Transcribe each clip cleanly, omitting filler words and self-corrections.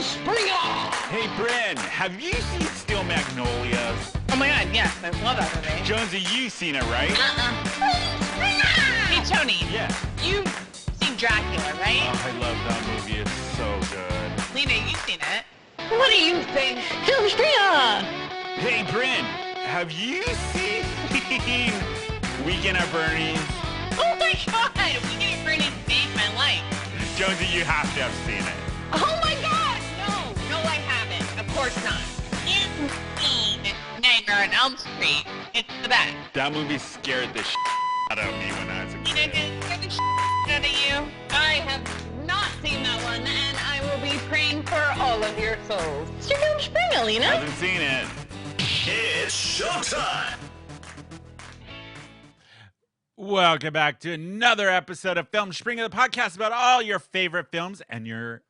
Springer! Hey, Bryn, have you seen Steel Magnolias? Oh my god, yes, I love that movie. Jonesy, you've seen it, right? Hey, Tony. Yeah. You've seen Dracula, right? Oh, I love that movie. It's so good. Lena, you've seen it. What do you think? Film Springer! Hey, Bryn, have you seen Weekend at Bernie's? Oh my god, Weekend at Bernie's saved my life. Jonesy, you have to have seen it. Oh my god, no, I haven't. Of course not. You've seen Nightmare on Elm Street. It's the best. That movie scared the out of me when I was a You kid. know, scared the out of you? I have not seen that one, and I will be praying for all of your souls. It's your Film Springer, Lena. Haven't seen it. It's showtime! Welcome back to another episode of Film Springer, the podcast about all your favorite films and your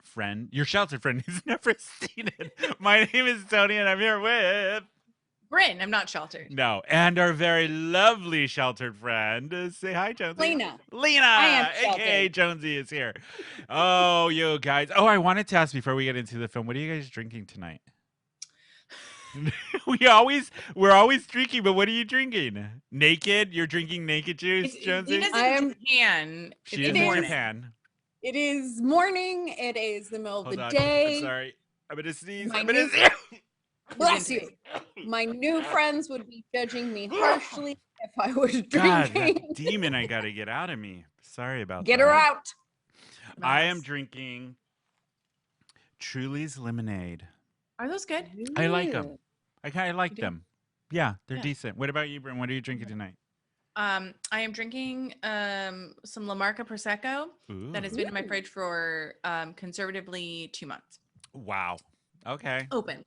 sheltered friend who's never seen it. My name is Tony, and I'm here with... Bryn, I'm not sheltered. No, and our very lovely sheltered friend. Say hi, Jonesy. Lena. I am aka sheltered. Jonesy is here. Oh, you guys. Oh, I wanted to ask before we get into the film, what are you guys drinking tonight? We're always drinking, but what are you drinking? Naked? You're drinking naked juice, Jonesy? Lena's I am- in Japan. She It's is in morning. Japan. It is morning. It is the middle of Hold the on. day. I'm sorry. I'm gonna sneeze. My I'm gonna new- sneeze. Bless you. My new friends would be judging me harshly if I was God, drinking. that demon I gotta get out of me. Sorry about Get that. her out. I am drinking Truly's lemonade. Are those good? I like them. I like You do? them. Yeah, they're Yeah. decent. What about you, Bryn? What are you drinking tonight? I am drinking some La Marca Prosecco that has been in my Ooh. fridge for conservatively 2 months. Wow. Okay. Open.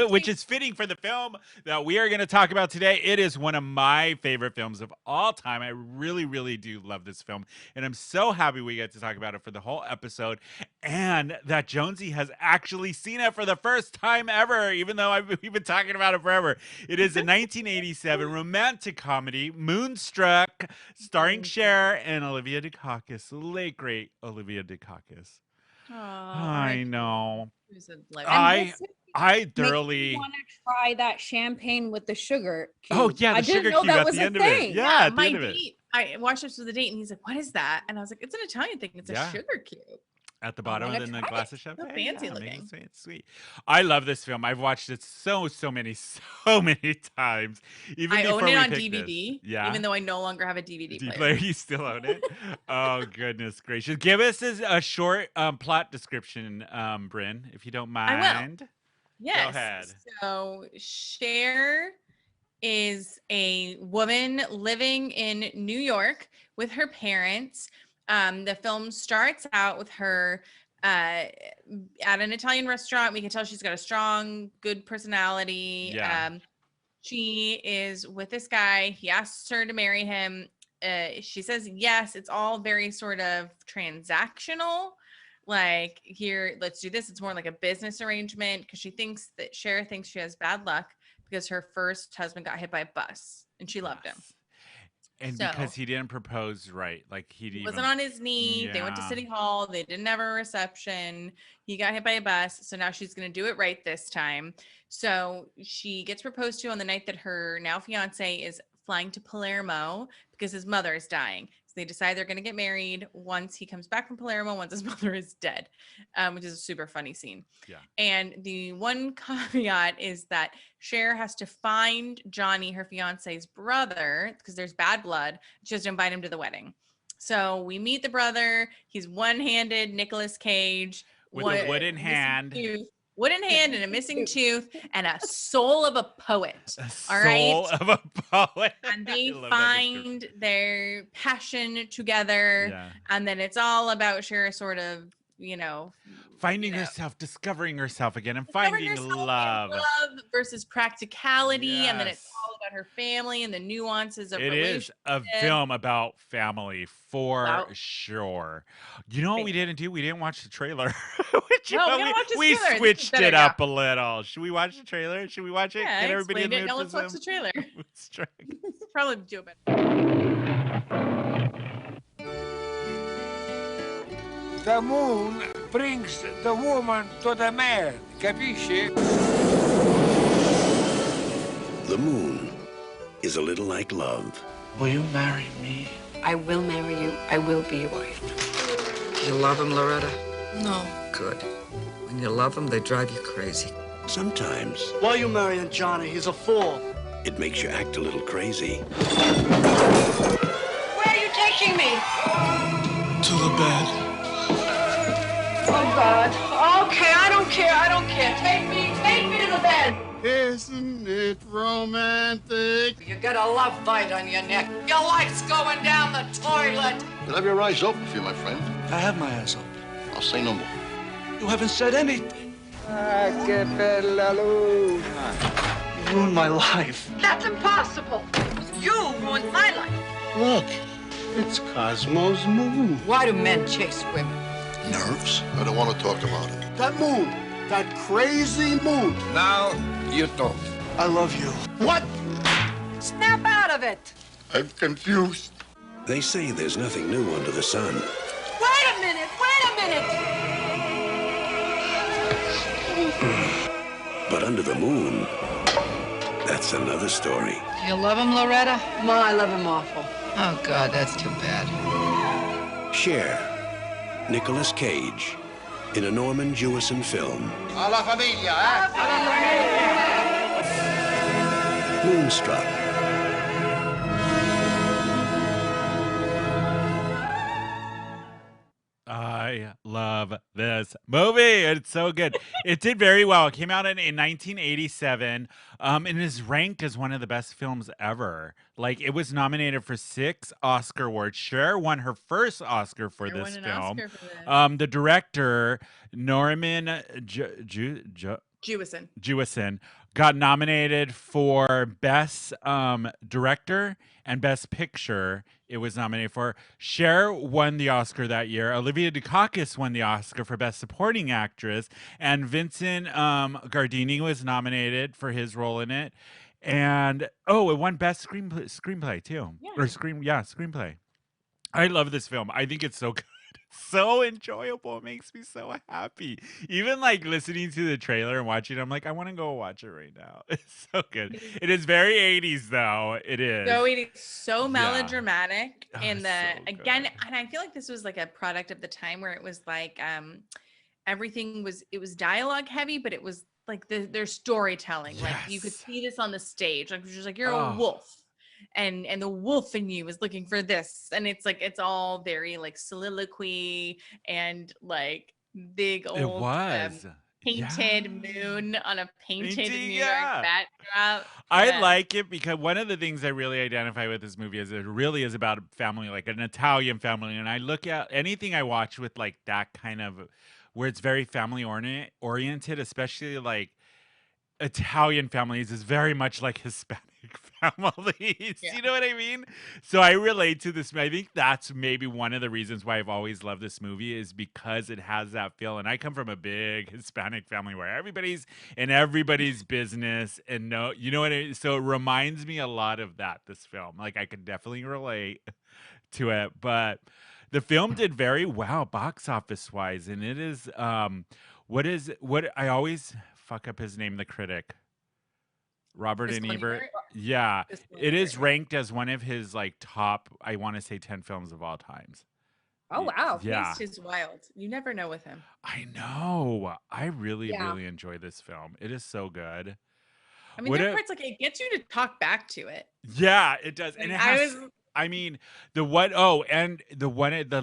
Which is fitting for the film that we are going to talk about today. It is one of my favorite films of all time. I really, really do love this film. And I'm so happy we get to talk about it for the whole episode. And that Jonesy has actually seen it for the first time ever, even though we've been talking about it forever. It is a 1987 romantic comedy, Moonstruck, starring Cher and Olympia Dukakis. The late, great Olympia Dukakis. I know. I thoroughly. Want to try that champagne with the sugar cube. Oh yeah, the I sugar didn't know cube that at was the a end of it. thing. Yeah, at the my end of it. date. I watched this with a date, and he's like, "What is that?" And I was like, "It's an Italian thing. It's Yeah. a sugar cube." At the bottom, wanna and then the try glass it. of champagne. fancy Yeah, looking. It's sweet. I love this film. I've watched it so many times. Even I before own it we on picked DVD. This. Yeah. Even though I no longer have a DVD DVD player. player, you still own it? Oh goodness gracious! Give us a short plot description, Bryn, if you don't mind. Yes. Go ahead. So Cher is a woman living in New York with her parents. The film starts out with her at an Italian restaurant. We can tell she's got a strong, good personality. Yeah. She is with this guy. He asks her to marry him. She says yes. It's all very sort of transactional. Like, here, let's do this. It's more like a business arrangement because Cher thinks she has bad luck because her first husband got hit by a bus and she loved him. And So- because he didn't propose right, like He wasn't on his knee. They went to Yeah. City Hall. They didn't have a reception. He got hit by a bus. So now she's going to do it right this time. So she gets proposed to on the night that her now fiance is flying to Palermo because his mother is dying. So they decide they're going to get married once he comes back from Palermo, once his mother is dead, which is a super funny scene. Yeah. And the one caveat is that Cher has to find Johnny, her fiance's brother, because there's bad blood. She has to invite him to the wedding. So we meet the brother. He's one-handed, Nicolas Cage. With a wooden missing hand. tooth, wooden hand and a missing tooth and a soul of a poet. A All right. soul of a poet. And they I love that description. find their passion together. Yeah. And then it's all about Cher sort of, Finding you know, herself, discovering herself again, and discovering finding herself in love. versus practicality. And then it's Yes. all about her family and the nuances of It is a relationship. film about family for About- sure. You know what we didn't do? We didn't watch the trailer. Which, No, we gotta watch this we trailer. This is switched better, it yeah. up a little. Should we watch the trailer? Should we watch it? Yeah, Get everybody in explained the it. mood Now for let's watch the trailer. Moonstruck. Probably do it better. The moon brings the woman to the man. Capisci? The moon is a little like love. Will you marry me? I will marry you. I will be your wife. You love him, Loretta? No. Good. When you love him, they drive you crazy. Sometimes Why are you marrying Johnny? He's a fool. it makes you act a little crazy. Where are you taking me? To the bed. Oh, God. Okay, I don't care. I don't care. Take me to the bed. Isn't it romantic? You got a love bite on your neck. Your life's going down the toilet. You'll have your eyes open for you, my friend. I have my ass open. I'll say no more. You haven't said anything. Que bella luna. You ruined my life. That's impossible. You ruined my life. Look, it's Cosmo's moon. Why do men chase women? Nerves? I don't want to talk about it. That moon. That crazy moon. Now you talk. I love you. What? Snap out of it. I'm confused. They say there's nothing new under the sun. Wait a minute. But under the moon, that's another story. You love him, Loretta? Ma, I love him awful. Oh, God, that's too bad. Cher, Nicolas Cage, in a Norman Jewison film. Alla famiglia, eh? Moonstruck. I love this movie. It's so good. It did very well. It came out in 1987 and is ranked as one of the best films ever. Like, it was nominated for 6 Oscar awards. Cher won her first Oscar for Cher this won an film. Oscar for this. The director, Norman Jewison, got nominated for Best Director and Best Picture. It was nominated for. Cher won the Oscar that year. Olympia Dukakis won the Oscar for Best Supporting Actress. And Vincent Gardini was nominated for his role in it. And, it won Best Screenplay too. Yeah. Screenplay. I love this film. I think it's so good. So enjoyable. It makes me so happy. Even like listening to the trailer and watching it, I'm like, I want to go watch it right now. It's so good. It is very 80s though. It is. So it is so melodramatic. Oh, And it's the so again, good. and I feel like this was like a product of the time where it was like everything was dialogue heavy, but it was like their storytelling. Like you could Yes. see this on the stage. Like it was just like you're Oh. a wolf. And the wolf in you is looking for this. And it's like it's all very like soliloquy and like big old It was. painted moon on a painted Painting, New yeah. York backdrop. I Yeah. like it because one of the things I really identify with this movie is it really is about a family, like an Italian family. And I look at anything I watch with like that kind of where it's very family oriented, especially like Italian families, is very much like Hispanic families. Yeah. You know what I mean? So I relate to this. I think that's maybe one of the reasons why I've always loved this movie is because it has that feel. And I come from a big Hispanic family where everybody's in everybody's business and you know what I mean? So it reminds me a lot of that, this film. Like I could definitely relate to it. But the film did very well box office wise. And it is what I always fuck up his name, the critic. Robert Chris and Ebert. Ebert? Yeah. Chris It is Ebert. ranked as one of his like top, I want to say 10 films of all times. Oh wow. Yeah. Taste is wild. You never know with him. I know. I really, Yeah. really enjoy this film. It is so good. I mean, What there are a- parts like it gets you to talk back to it. Yeah, it does. And it I has was I mean, the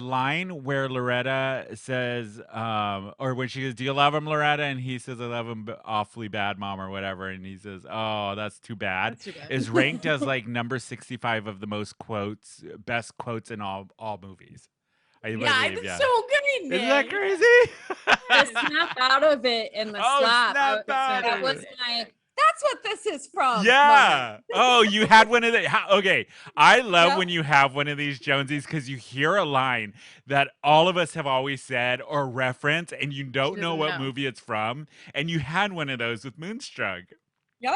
line where Loretta says, or when she goes, "Do you love him, Loretta?" And he says, "I love him awfully bad, Mom," or whatever. And he says, "Oh, that's too bad." That's too bad. Is ranked as like number 65 of the best quotes in all movies. I yeah, believe, it's so good. Isn't that Nick. crazy? The snap out of it and the slap. snap out That of was it. my. That's what this is from. Yeah. Oh, you had one of the. Okay. I love Yep. when you have one of these Jonesies because you hear a line that all of us have always said or reference, and you don't know doesn't what know. movie it's from. And you had one of those with Moonstruck. Yep.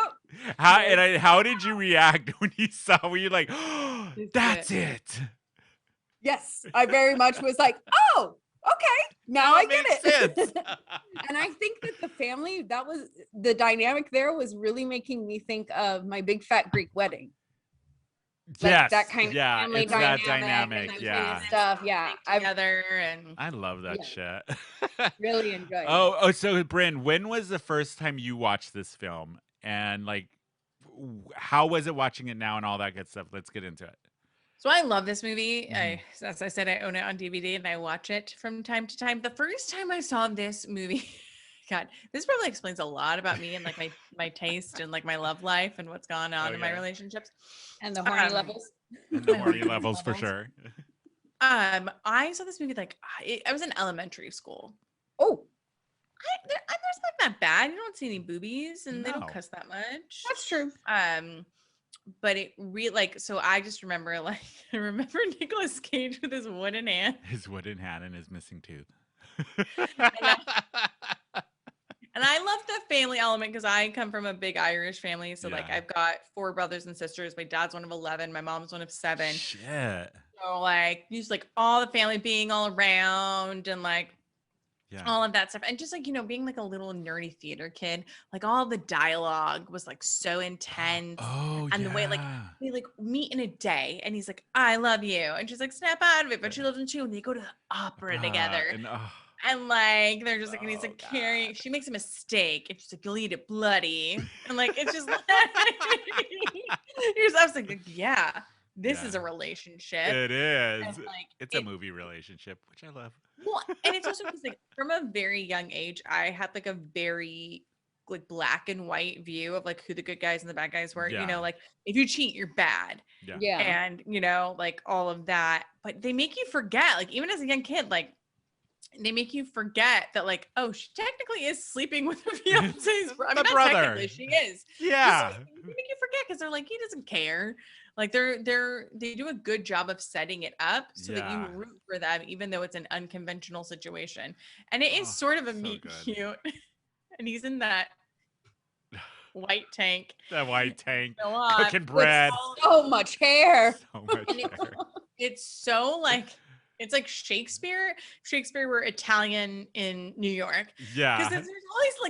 How did you react when you saw? Were you like, oh, It's that's good. it? Yes, I very much was like, oh, Okay, now Now I it get makes it. sense. And I think that the family, that was the dynamic there, was really making me think of My Big Fat Greek Wedding. Like Yes. that kind of Yeah, family it's that dynamic, dynamic. and that Yeah. kind of stuff. Yeah, I together and I love that Yeah. shit. really enjoyed it. Oh, so Bryn, when was the first time you watched this film? And like, how was it watching it now and all that good stuff? Let's get into it. So I love this movie. Mhm. As I said, I own it on DVD and I watch it from time to time. The first time I saw this movie, God, this probably explains a lot about me and like my taste and like my love life and what's gone on in my Okay. relationships. And the horny Um, levels. And the My horny horny levels for levels. sure. I saw this movie like I was in elementary school. Oh, There's not that bad. You don't see any boobies and they No. don't cuss that much. that's true. But it really like so I just remember like I remember Nicolas Cage with his wooden hand. His wooden hand and his missing tooth. And I love the family element because I come from a big Irish family. So like Yeah. I've got 4 brothers and sisters. My dad's one of 11. My mom's one of 7. Shit. So like just like all the family being all around and like Yeah. all of that stuff. And just like, being like a little nerdy theater kid, like all the dialogue was like so intense. Oh, And yeah. the way like we like meet in a day and he's like, I love you. And she's like, snap out of it. But she loves him too. And they go to the opera together. And like they're just like, and he's like carrying, she makes a mistake and she's like, you'll eat it bloody. And like it's just like I was like, yeah, this is a relationship. It is. And, like, It's a movie relationship, which I love. Well, and it's also because like from a very young age, I had like a very like black and white view of like who the good guys and the bad guys were. Yeah. Like if you cheat, you're bad. Yeah. And like all of that. But they make you forget, like even as a young kid, like they make you forget that like, oh, she technically is sleeping with her fiance's The not brother. technically, she is. Yeah. They make you forget because they're like, he doesn't care. Like they do a good job of setting it up so that Yeah. you root for them, even though it's an unconventional situation. And it is Oh, sort of a so meet good. cute. And he's in that white tank. That white tank. a lot, Cooking with bread. So much hair. So much And hair. it's so like it's like Shakespeare. Shakespeare were Italian in New York. Because Yeah. there's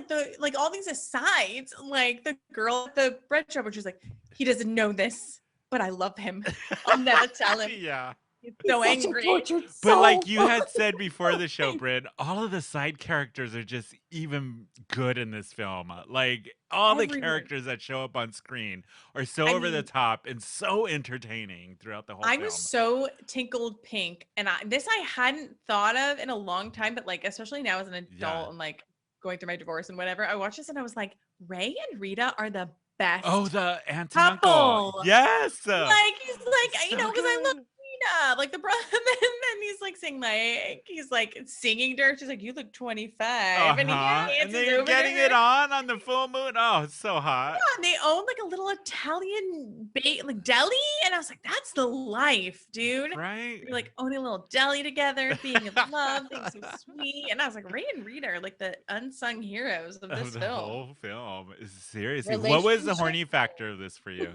always like all these asides, like the girl at the bread shop, which is like, he doesn't know this, but I love him. I'll never tell him. Yeah. He's so Such a angry. tortured But like soul. you had said before the show, Bryn, all of the side characters are just even good in this film. Like all the Everyone. characters that show up on screen are so I over the mean- top and so entertaining throughout the whole I film. was so tinkled pink, and this I hadn't thought of in a long time, but like especially now as an adult Yeah. and like going through my divorce and whatever, I watched this and I was like, Ray and Rita are the best. Oh, the aunt and uncle. couple. Yes. Like he's like So because I love good. Rita, like the brother, and then he's like saying like he's like singing to her. She's like, you look 25, and he Uh-huh. dances And they're over to getting her. it on the full moon. Oh, it's so hot. Yeah, and they own like a little Italian like deli, and I was like, that's the life, dude. Right? You're like owning a little deli together, being in love, being so sweet. And I was like, Ray and Rita are like the unsung heroes of Of this the film. whole film. Seriously. What was the Relationship. horny factor of this for you?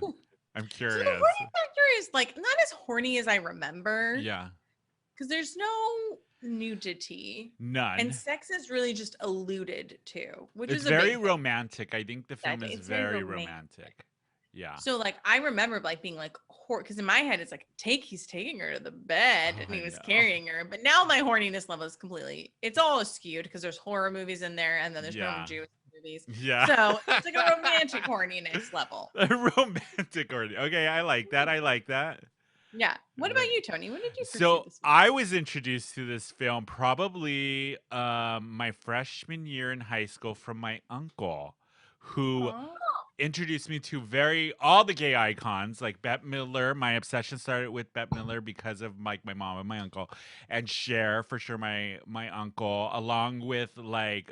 I'm So the curious. horny factor is like not as horny as I remember. Yeah. Because there's no nudity. None. And sex is really just alluded to, which It's is a very big thing. romantic. I think the Yeah, film is it's very very romantic. romantic. Yeah. So like I remember like being like because in my head it's like he's taking her to the bed Oh, and he I was know. carrying her. But now my horniness level is completely it's all skewed because there's horror movies in there and then there's Yeah. Roman Jewish movies. Yeah. So it's like a romantic horniness level. A romantic orgy. Okay, I like that. I like that. Yeah. What about you, Tony? When did you pursue So this? I was introduced to this film probably my freshman year in high school from my uncle, who Oh. introduced me to all the gay icons like Bette Midler. My obsession started with Bette Midler because of my mom and my uncle, and Cher for sure. My uncle, along with like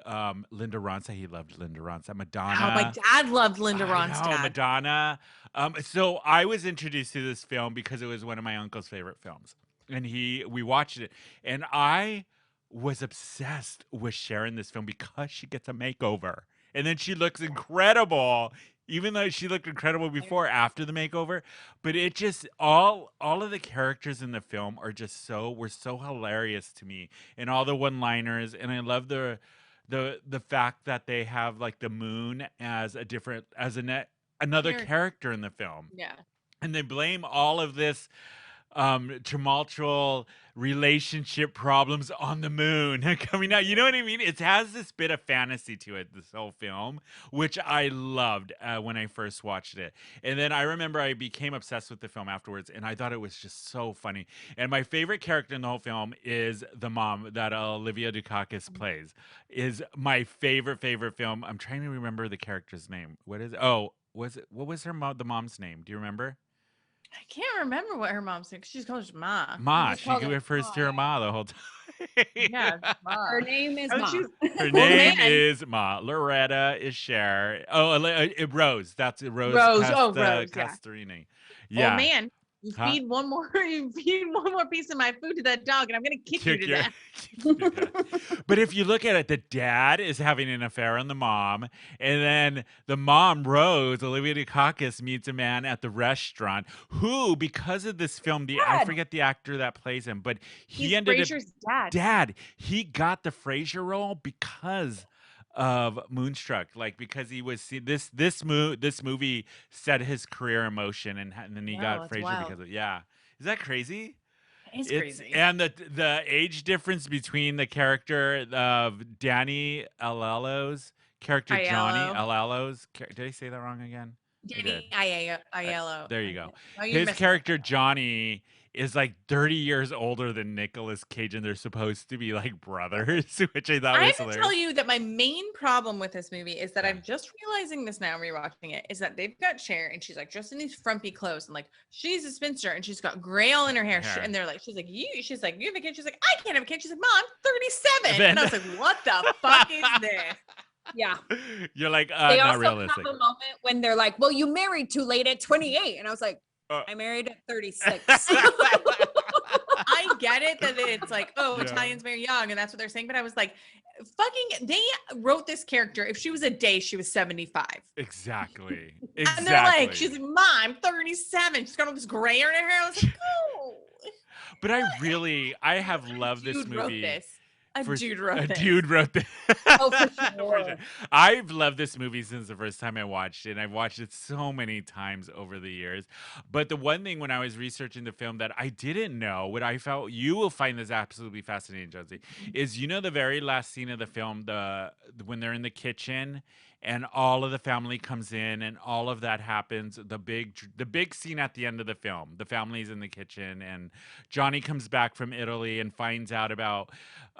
Linda Ronstadt. He loved Linda Ronstadt. Madonna. Oh, my dad loved Linda I know, Ronstadt. Madonna. So I was introduced to this film because it was one of my uncle's favorite films, and we watched it, and I was obsessed with Cher in this film because she gets a makeover. and then she looks incredible. Even though she looked incredible before, after the makeover, but it just all of the characters in the film are just were so hilarious to me, and all the one-liners, and I love the fact that they have like the moon as another character in the film, Yeah. and they blame all of this tumultuous relationship problems on the moon coming out. You know what I mean? It has this bit of fantasy to it, this whole film, which I loved when I first watched it. And then I remember I became obsessed with the film afterwards, and I thought it was just so funny. And my favorite character in the whole film is the mom that Olympia Dukakis plays. Is my favorite film. I'm trying to remember the character's name. What is it? Oh, what was the mom's name? Do you remember? I can't remember what her mom's name. She's called her Ma. Ma. She refers to her Ma the whole time. Yeah, Ma. Her name is Ma. Her name is Ma. Loretta is Cher. Oh, Rose. That's Rose. Rose. Rose. Castorini. Yeah. Oh man, you feed one more piece of my food to that dog, and I'm gonna kick you to death. But if you look at it, the dad is having an affair on the mom, and then the mom, Rose, Olympia Dukakis, meets a man at the restaurant who, because of this film, I forget the actor that plays him, but he ended Frasier's dad. He got the Frasier role because of Moonstruck, like because he was this movie set his career in motion, and then he got Frasier because of Is that crazy? It's crazy. And the age difference between the character of Danny Aiello's character, Johnny Aiello's. Did I say that wrong again? Danny Aiello. There you go. Oh, you His character Johnny is like 30 years older than Nicolas Cage, and they're supposed to be like brothers, which I thought was hilarious. I have to tell you that my main problem with this movie is that I'm just realizing this now, rewatching it, is that they've got Cher, and she's like dressed in these frumpy clothes, and like she's a spinster, and she's got gray all in her hair, and they're like, she's like, you have a kid? She's like, I can't have a kid. She's like, Mom, I'm 37, and I was like, what the fuck is this? Yeah. You're like, they not also realistic. have a moment when they're like, well, you married too late at 28. And I was like, I married at 36. I get it that it's like, Italians marry young, and that's what they're saying. But I was like, they wrote this character. If she was a day, she was 75. Exactly. And they're like, she's like, Mom, I'm 37. She's got all this gray hair in her hair. I was like, oh. But I have loved this movie. Wrote this. A dude wrote this. Oh, for sure. I've loved this movie since the first time I watched it, and I've watched it so many times over the years. But the one thing when I was researching the film that I didn't know, what I felt, you will find this absolutely fascinating, Josie, is the very last scene of the film, when they're in the kitchen and all of the family comes in and all of that happens, the big scene at the end of the film, the family's in the kitchen and Johnny comes back from Italy and finds out about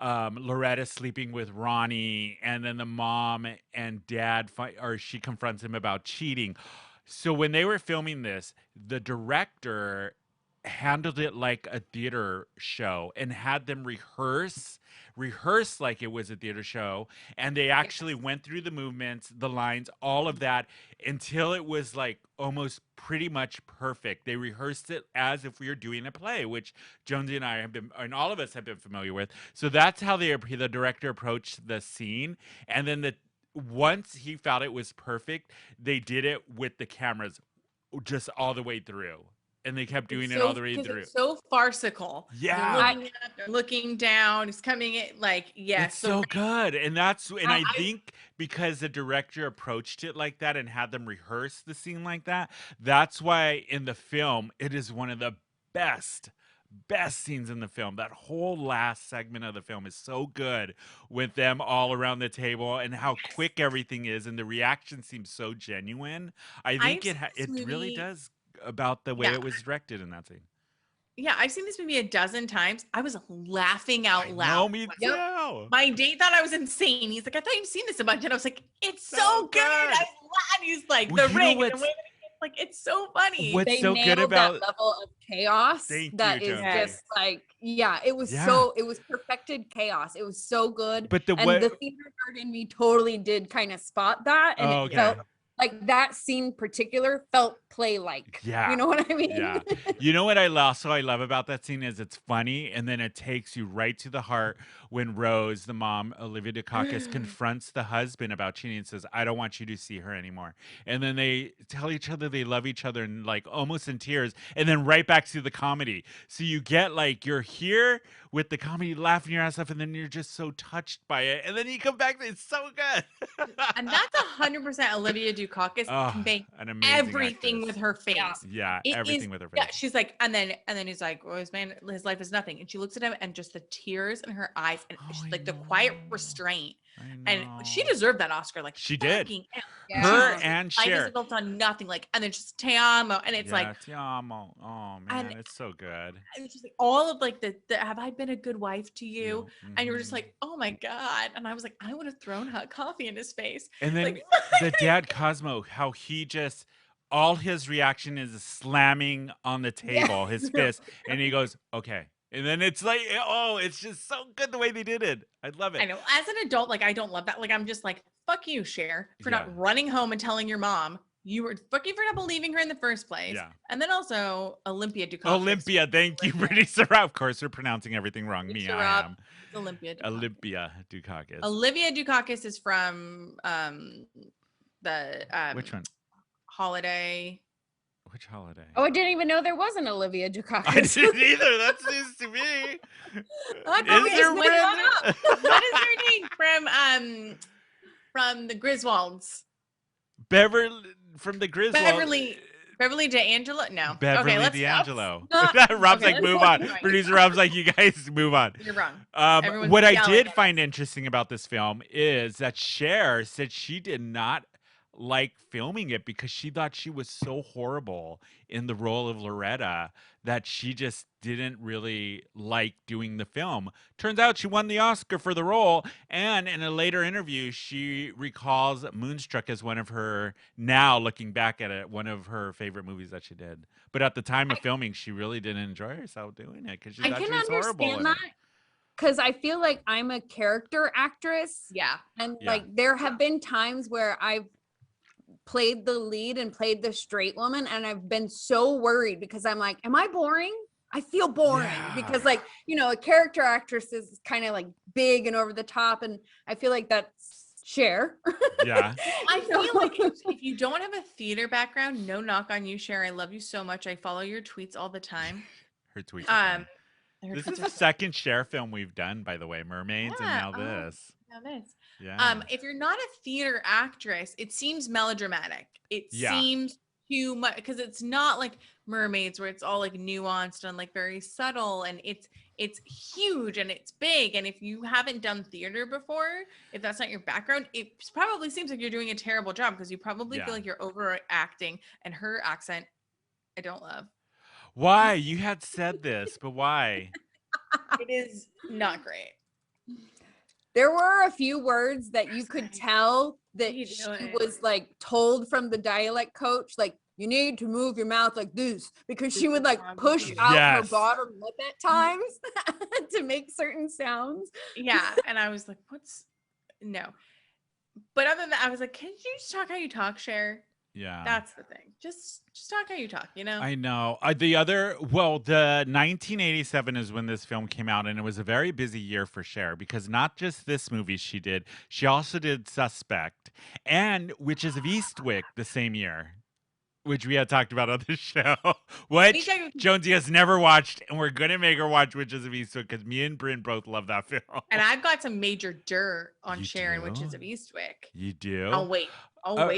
Loretta sleeping with Ronnie, and then the mom and dad she confronts him about cheating. So when they were filming this, the director handled it like a theater show and had them rehearse like it was a theater show, and they actually went through the movements, the lines, all of that until it was like almost pretty much perfect. They rehearsed it as if we were doing a play, which Jonesy and I have been, and all of us have been familiar with. So that's how the director approached the scene, and then once he felt it was perfect, they did it with the cameras just all the way through. And they kept doing it all the way through. It's so farcical. Yeah. They're looking up, they're looking down. It's coming in like, yes. It's so good. And I think because the director approached it like that and had them rehearse the scene like that, that's why in the film, it is one of the best scenes in the film. That whole last segment of the film is so good with them all around the table and how quick everything is. And the reaction seems so genuine. I think it really does about the way it was directed in that scene. Yeah, I've seen this movie a dozen times. I was laughing out loud. No, me too. My date thought I was insane. He's like, I thought you've seen this a bunch. And I was like, it's so good. I'm glad. He's like, the ring. And the women, like, it's so funny. What's so good about that level of chaos that is just like, it was it was perfected chaos. It was so good. But the theater nerd in me totally did kind of spot that. And it felt like that scene particular felt play-like. Yeah. You know what I mean? Yeah. You know what I love about that scene is it's funny, and then it takes you right to the heart when Rose, the mom, Olympia Dukakis, confronts the husband about cheating and says, I don't want you to see her anymore. And then they tell each other they love each other and like almost in tears, and then right back to the comedy. So you get like you're here with the comedy, laughing your ass off, and then you're just so touched by it. And then you come back, it's so good. And that's 100% Olympia Dukakis can make an amazing everything actress. with her face. Yeah, It everything is- with her face. Yeah, she's like, and then he's like, well, his life is nothing. And she looks at him and just the tears in her eyes and she's like the quiet restraint. And she deserved that Oscar. Like She did. fucking hell. Her Jesus. and Life Cher. is built on nothing. Like, and then just te amo. And it's like, Ti amo. Oh man, and- it's so good. it's just like all of like the have I been a good wife to you? And you were just Mhm. like, oh my God. And I was like, I would have thrown hot coffee in his face. And then Like, the dad Cosmo, how he just all his reaction is slamming on the table, his fist, and he goes, okay. And then it's like, oh, it's just so good the way they did it. I love it. I know. As an adult, like I don't love that. Like I'm just like, fuck you, Cher, for Yeah. not running home and telling your mom fuck you for not believing her in the first place. Yeah. And then also Olympia Dukakis. Olympia, thank you, producer Rob. Of course, we're pronouncing everything wrong. Me, Producer I Rob, am. it's Olympia Dukakis. Olympia Dukakis. Olivia Dukakis is from the Which one? Holiday. Which holiday? Oh, I didn't even know there was an Olivia Dukakis. I didn't either. That's news to me. Oh, Is there what Bryn? is her name from the Griswolds? Beverly from the Griswold. Beverly D'Angelo? No. Beverly okay, let's D'Angelo. not- Rob's okay, like, let's move not on. keep going. Producer Rob's like, you guys move on. You're wrong. Everyone's What I yelling did at find interesting about this film is that Cher said she did not like filming it because she thought she was so horrible in the role of Loretta that she just didn't really like doing the film. Turns out she won the Oscar for the role, and in a later interview, she recalls Moonstruck as one of her, now looking back at it, one of her favorite movies that she did. But at the time of filming, she really didn't enjoy herself doing it because she I thought she can was horrible. understand in it. that because I feel like I'm a character actress. Yeah. And Yeah. like there have been times where I've played the lead and played the straight woman, and I've been so worried because I'm like, am I boring? I feel boring because like, you know, a character actress is kind of like big and over the top, and I feel like that's Cher. Yeah. I feel like if you don't have a theater background, no knock on you, Cher. I love you so much. I follow your tweets all the time. Her tweets. Are funny. Her This tweets is are the second Cher film we've done, by the way. Mermaids Yeah, and now this. now this. Yeah. If you're not a theater actress, it seems melodramatic. It Yeah. seems too much because it's not like Mermaids where it's all like nuanced and like very subtle, and it's huge and it's big. And if you haven't done theater before, if that's not your background, it probably seems like you're doing a terrible job because you probably Yeah. feel like you're overacting. And her accent, I don't love. Why? You had said this, but why? It is not great. There were a few words that you could tell that you she doing? was like told from the dialect coach, like you need to move your mouth like this, because she would like push out her Yes. bottom lip at times to make certain sounds. Yeah. And I was like, no. But other than that, I was like, can you just talk how you talk, Cher? Yeah. That's the thing. Just talk how you talk, you know? I know. The 1987 is when this film came out, and it was a very busy year for Cher because not just this movie she did, she also did Suspect and Witches of Eastwick the same year, which we had talked about on the show, which Anytime- Jonesy has never watched, and we're going to make her watch Witches of Eastwick because me and Bryn both love that film. And I've got some major dirt on You Cher and do? Witches of Eastwick. You do? I'll wait.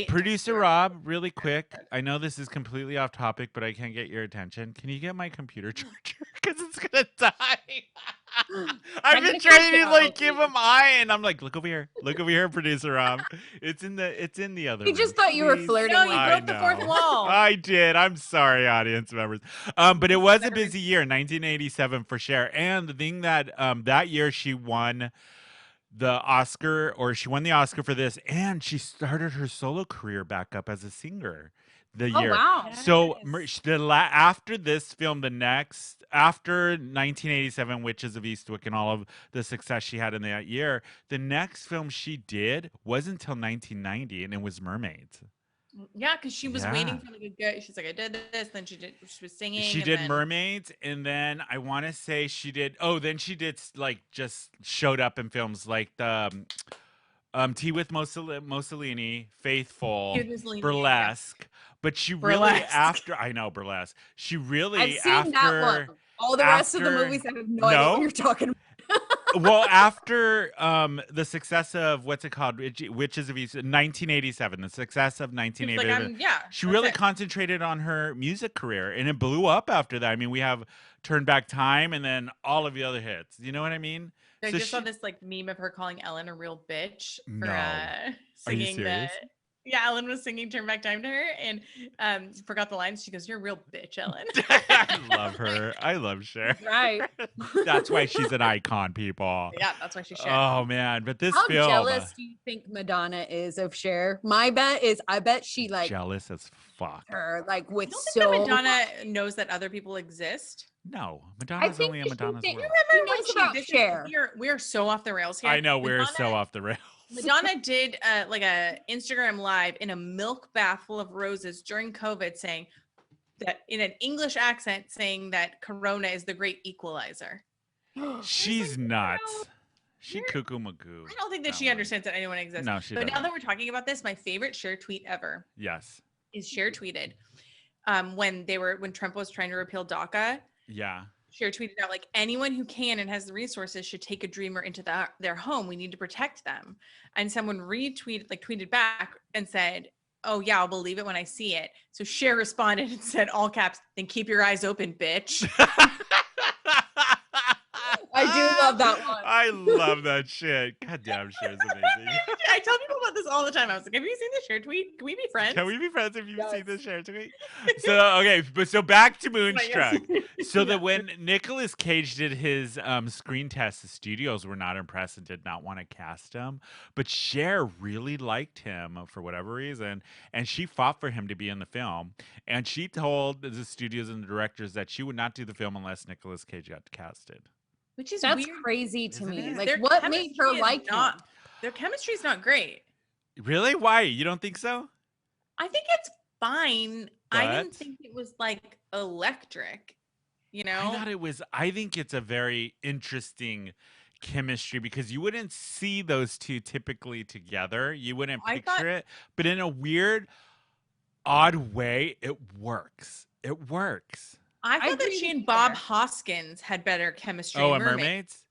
Producer Rob, really quick. I know this is completely off topic, but I can't get your attention. Can you get my computer charger? Because it's gonna die. I've been trying to like give him eye, and I'm like, look over here, producer Rob. It's in the other. He just room. thought you were Please. flirting. No, with you her. broke the fourth wall. I did. I'm sorry, audience members. But it was a busy year, 1987 for Cher, and the thing that that year she won the Oscar, or she won the Oscar for this, and she started her solo career back up as a singer the Oh year. wow. So after this film, after 1987, Witches of Eastwick, and all of the success she had in that year, the next film she did wasn't until 1990, and it was Mermaids. Yeah, because she was waiting for like a good. She's like, I did this. Then she was singing. She did Mermaids, and then I want to say she did. Oh, then she did like just showed up in films like the Tea with Mussolini, Faithful, Tea with Mussolini, Burlesque. But she really Burlesque. I know Burlesque. She really I've seen that one. All the rest of the movies, I have no idea what you're talking about. Well, after the success of what's it called, Witches of East, 1987, the success of 1987, she really concentrated on her music career, and it blew up after that. I mean, we have Turn Back Time, and then all of the other hits. You know what I mean? I just saw this like meme of her calling Ellen a real bitch for Are you singing serious? Yeah, Ellen was singing Turn Back Time to her and forgot the lines. She goes, "You're a real bitch, Ellen." I love her. I love Cher. Right. That's why she's an icon, people. Yeah, that's why she's Cher. Oh man, but this How film. jealous do you think Madonna is of Cher? My bet is, I bet she like jealous as fuck. Her like with I don't think that Madonna knows that other people exist. No, Madonna's only in Madonna's world. You remember when about Cher? We are so off the rails here. I know we're so off the rails. Madonna did like a Instagram live in a milk bath full of roses during COVID, saying that in an English accent, saying that Corona is the great equalizer. She's nuts. She cuckoo magoo. I don't think that she understands that anyone exists. No, she But doesn't. now that we're talking about this, my favorite Cher tweet ever Yes. is Cher tweeted when Trump was trying to repeal DACA. Yeah. Cher tweeted out like, anyone who can and has the resources should take a dreamer into their home. We need to protect them. And someone tweeted back and said, "Oh yeah, I'll believe it when I see it." So Cher responded and said, all caps, "Then keep your eyes open, bitch." I do love that one. I love that shit. God damn, Cher's amazing. I tell people about this all the time. I was like, "Have you seen the Cher tweet? Can we be friends?" Can we be friends if you've seen the Cher tweet? So okay, so back to Moonstruck. So that when Nicolas Cage did his screen test, the studios were not impressed and did not want to cast him. But Cher really liked him for whatever reason, and she fought for him to be in the film. And she told the studios and the directors that she would not do the film unless Nicolas Cage got casted. Which is That's weird. crazy to me. Their Like, what made her chemistry is like him? Their chemistry is not great. Really? Why? You don't think so? I think it's fine. I didn't think it was like electric, you know? I think it's a very interesting chemistry because you wouldn't see those two typically together. You wouldn't picture it. But in a weird, odd way, it works. It works. I thought that she and Bob Hoskins had better chemistry. Oh, in a Mermaids?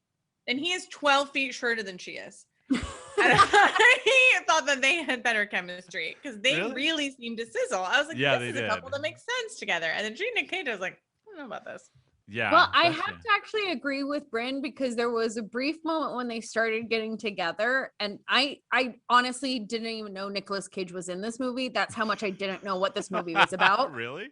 And he is 12 feet shorter than she is. And I thought that they had better chemistry because they really seemed to sizzle. I was like, this is a couple that makes sense together. And then she and Nick Cage, I was like, I don't know about this. Yeah. Well, I have to actually agree with Bryn because there was a brief moment when they started getting together, and I honestly didn't even know Nicolas Cage was in this movie. That's how much I didn't know what this movie was about. Really?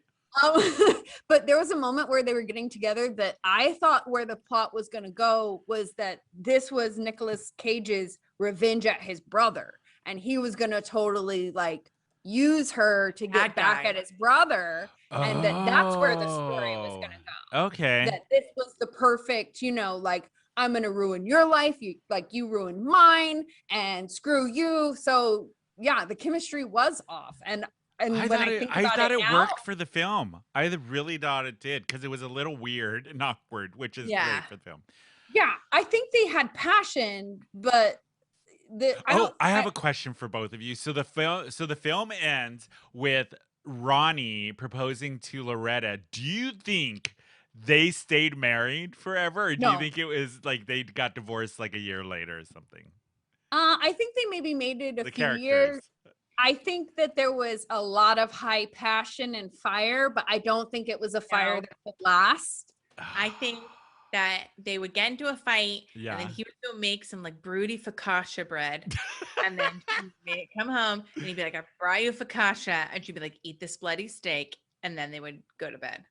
But there was a moment where they were getting together that I thought where the plot was going to go was that this was Nicolas Cage's revenge at his brother, and he was going to totally like use her to get back at his brother, and that's where the story was going to go. Okay. That this was the perfect, like, I'm going to ruin your life, you ruined mine, and screw you. So yeah, the chemistry was off, and I when I thought it worked for the film. I really thought it did because it was a little weird and awkward, which is great for the film. Yeah, I think they had passion, but I have a question for both of you. So the film ends with Ronnie proposing to Loretta. Do you think they stayed married forever, or do you think it was like they got divorced like a year later or something? I think they maybe made it a few years. I think that there was a lot of high passion and fire, but I don't think it was a fire that would last. I think that they would get into a fight, and then he would go make some like broody focaccia bread, and then she'd come home, and he'd be like, "I brought you focaccia," and she'd be like, "Eat this bloody steak," and then they would go to bed.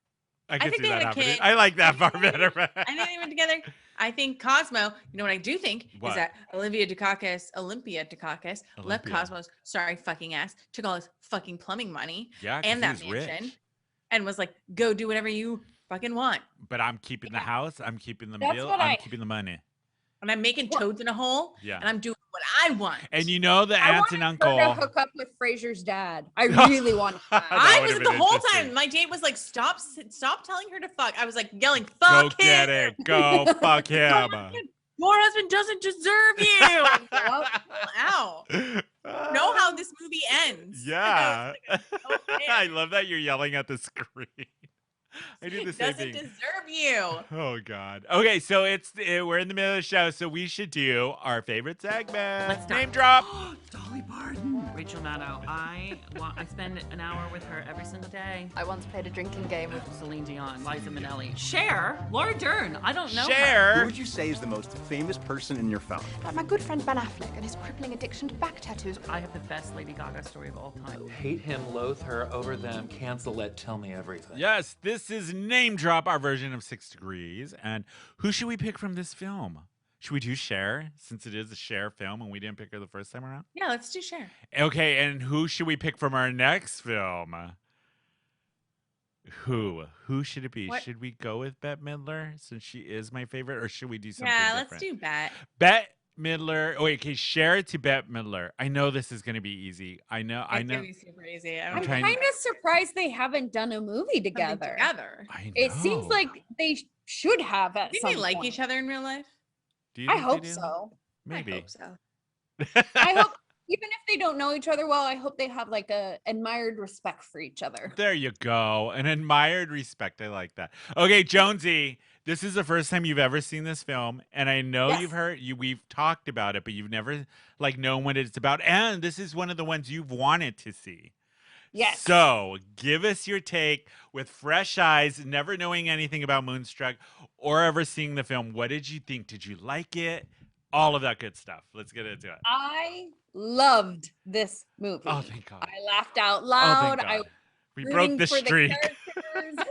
I can see that happening. I like that far better. I think they went together. I think Cosmo, you know what I do think is that Olympia Dukakis left Cosmo's sorry fucking ass, took all his fucking plumbing money and that mansion, and was like, go do whatever you fucking want. But I'm keeping the house, I'm keeping the bill, I'm keeping the money. And I'm making toads in a hole, and I'm doing what I want. And you know the I aunt and wanted her uncle. to hook up with Frasier's dad. I really wanted that. I would've was been the whole interesting. time. My date was like, "Stop telling her to fuck." I was like yelling, Go "Fuck get him! it. Go fuck him. Your husband doesn't deserve you." Ow! Know how this movie ends. Yeah. Okay. I love that you're yelling at the screen. I do the same Doesn't thing. deserve you. Oh God. Okay, so we're in the middle of the show, so we should do our favorite segment. Let's start. Name drop. Dolly Parton. Rachel Maddow. I spend an hour with her every single day. I once played a drinking game with Celine Dion, Liza Minnelli. Cher. Laura Dern. I don't know Cher. Who would you say is the most famous person in your phone? my good friend Ben Affleck and his crippling addiction to back tattoos. I have the best Lady Gaga story of all time. Hate him, loathe her, over them, cancel it, tell me everything. Yes, this is Name Drop, our version of 6 Degrees. And who should we pick from this film? Should we do Cher, since it is a Cher film and we didn't pick her the first time around? Yeah, let's do Cher. Okay, and who should we pick from our next film? Who should it be? What? Should we go with Bette Midler, since she is my favorite, or should we do something Yeah, different? let's do Bat. Bette Midler. Oh, wait, okay, Cher to Bette Midler. I know this is going to be easy. I know. It's gonna be super easy. I'm trying- kind of surprised they haven't done a movie together. I know. It seems like they should have at Do some they like point. each other in real life? Do you I think they hope do? so. Maybe. I hope so. I hope, even if they don't know each other well, I hope they have like a admired respect for each other. There you go. An admired respect. I like that. Okay, Jonesy, this is the first time you've ever seen this film, and I know Yes. you've heard we've talked about it, but you've never like known what it's about. And this is one of the ones you've wanted to see. Yes. So give us your take with fresh eyes, never knowing anything about Moonstruck or ever seeing the film. What did you think? Did you like it? All of that good stuff. Let's get into it. I loved this movie. Oh, thank God. I laughed out Oh, loud. thank God. We rooting broke the for streak. characters.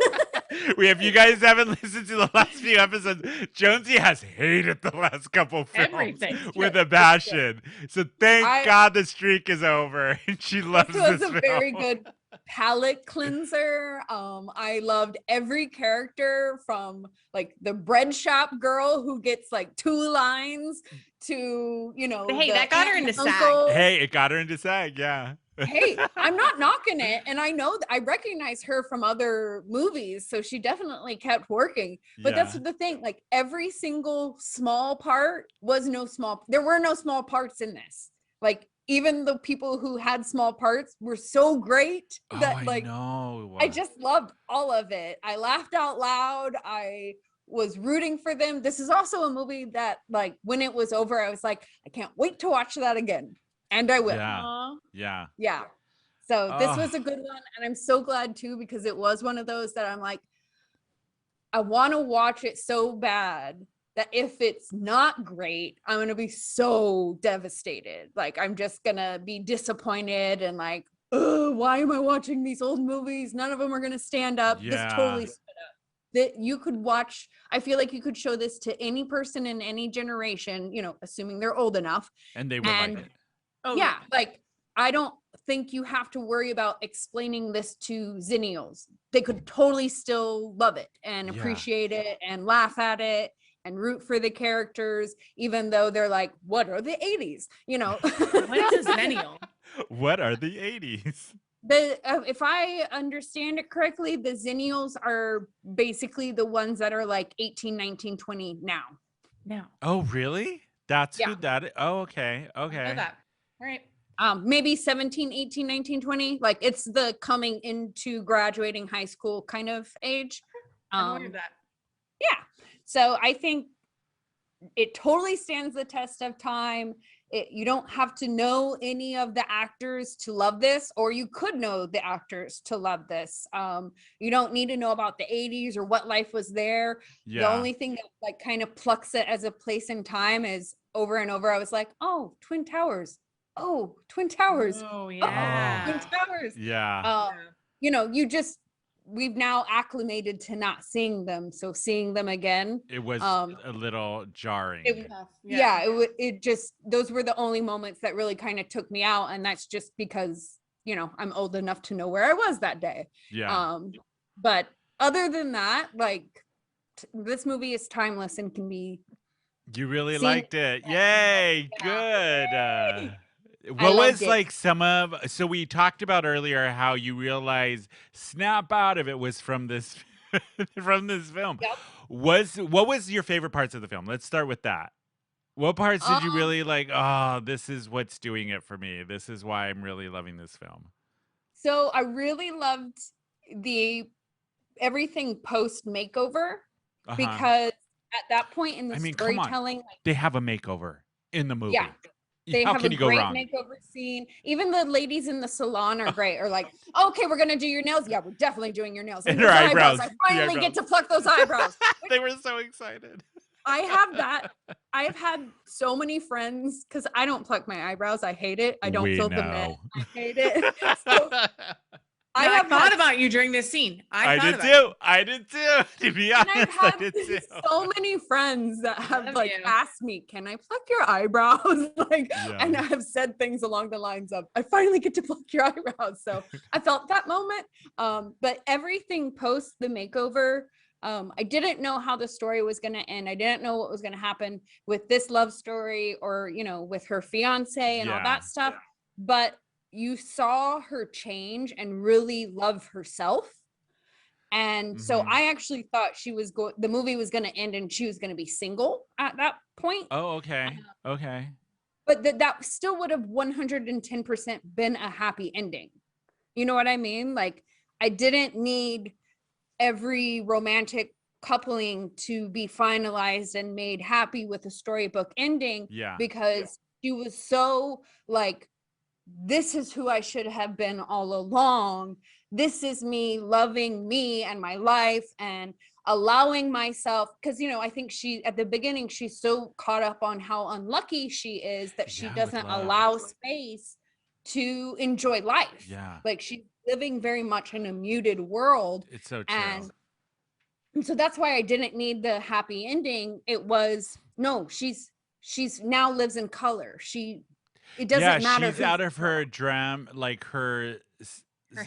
If you guys haven't listened to the last few episodes, Jonesy has hated the last couple films Everything. with a passion. So thank God the streak is over and she loves This was this a film. very good palate cleanser. I loved every character, from like the bread shop girl who gets like 2 lines to, you know, Hey, the that got her aunt into and SAG. uncle. Hey, it got her into SAG, yeah. Hey, I'm not knocking it, and I know I recognize her from other movies, so she definitely kept working. But that's Yeah. the thing, like every single small part was there were no small parts in this. Like even the people who had small parts were so great that I like know. I just loved all of it. I laughed out loud. I was rooting for them. This is also a movie that, like, when it was over, I was like, I can't wait to watch that again. And I will. Yeah. Yeah. Yeah. So this Oh. was a good one. And I'm so glad too, because it was one of those that I'm like, I want to watch it so bad that if it's not great, I'm going to be so devastated. Like, I'm just going to be disappointed and like, oh, why am I watching these old movies? None of them are going to stand up. Yeah. This totally stood up. That you could watch. I feel like you could show this to any person in any generation, you know, assuming they're old enough. And they would like it. Oh, Yeah, like I don't think you have to worry about explaining this to zennials. They could totally still love it and Yeah. appreciate it and laugh at it and root for the characters, even though they're like, what are the 80s? You know, What is a zennial? What are the 80s? If I understand it correctly, the zennials are basically the ones that are like 18, 19, 20 now. No. Oh, really? That's who Yeah. that is? Oh, okay. Know Okay. that. All right. Maybe 17, 18, 19, 20. Like it's the coming into graduating high school kind of age. I'm aware of that. Yeah. So I think it totally stands the test of time. You don't have to know any of the actors to love this, or you could know the actors to love this. You don't need to know about the 80s or what life was there. The Yeah. only thing that like kind of plucks it as a place in time is over and over. I was like, oh, Twin Towers. Oh, Twin Towers. Oh, Twin yeah. Towers. Yeah. You know, we've now acclimated to not seeing them. So seeing them again, It was um, a little jarring. it just, those were the only moments that really kind of took me out. And that's just because, you know, I'm old enough to know where I was that day. Yeah. But other than that, like this movie is timeless and can be You really Seeing liked it. Yay. Good. I What loved was it. like so we talked about earlier how you realize snap out of it was from this from this film. Yep. What was your favorite parts of the film? Let's start with that. What parts did you really like? Oh, this is what's doing it for me. This is why I'm really loving this film. So I really loved the everything post makeover because at that point in the come on. storytelling, They have a makeover in the movie. yeah, they How have can a you go great wrong? makeover scene. Even the ladies in the salon are great. Are like, okay, we're gonna do your nails. Yeah, we're definitely doing your nails. And those her eyebrows. I The finally get eyebrows. to pluck those eyebrows. They were so excited. I have that. I've had so many friends because I don't pluck my eyebrows. I hate it. I don't feel the men. I hate it. So, I thought about you during this scene. I did too. I did too. To be honest, I've I had did too. so many friends that have Love like you. asked me, "Can I pluck your eyebrows?" And I have said things along the lines of, "I finally get to pluck your eyebrows." So I felt that moment. But everything post the makeover, I didn't know how the story was going to end. I didn't know what was going to happen with this love story or with her fiance and all that stuff. But you saw her change and really love herself. And so I actually thought the movie was going to end and she was going to be single at that point. Oh, okay. Okay. But that still would have 110% been a happy ending. You know what I mean? Like, I didn't need every romantic coupling to be finalized and made happy with a storybook ending. Because she was so like, this is who I should have been all along. This is me loving me and my life and allowing myself. Because, I think at the beginning, she's so caught up on how unlucky she is that she doesn't allow space to enjoy life. Like, she's living very much in a muted world. It's so true. And so that's why I didn't need the happy ending. It was, no, she's now lives in color. It doesn't matter. She's out of her dram, like her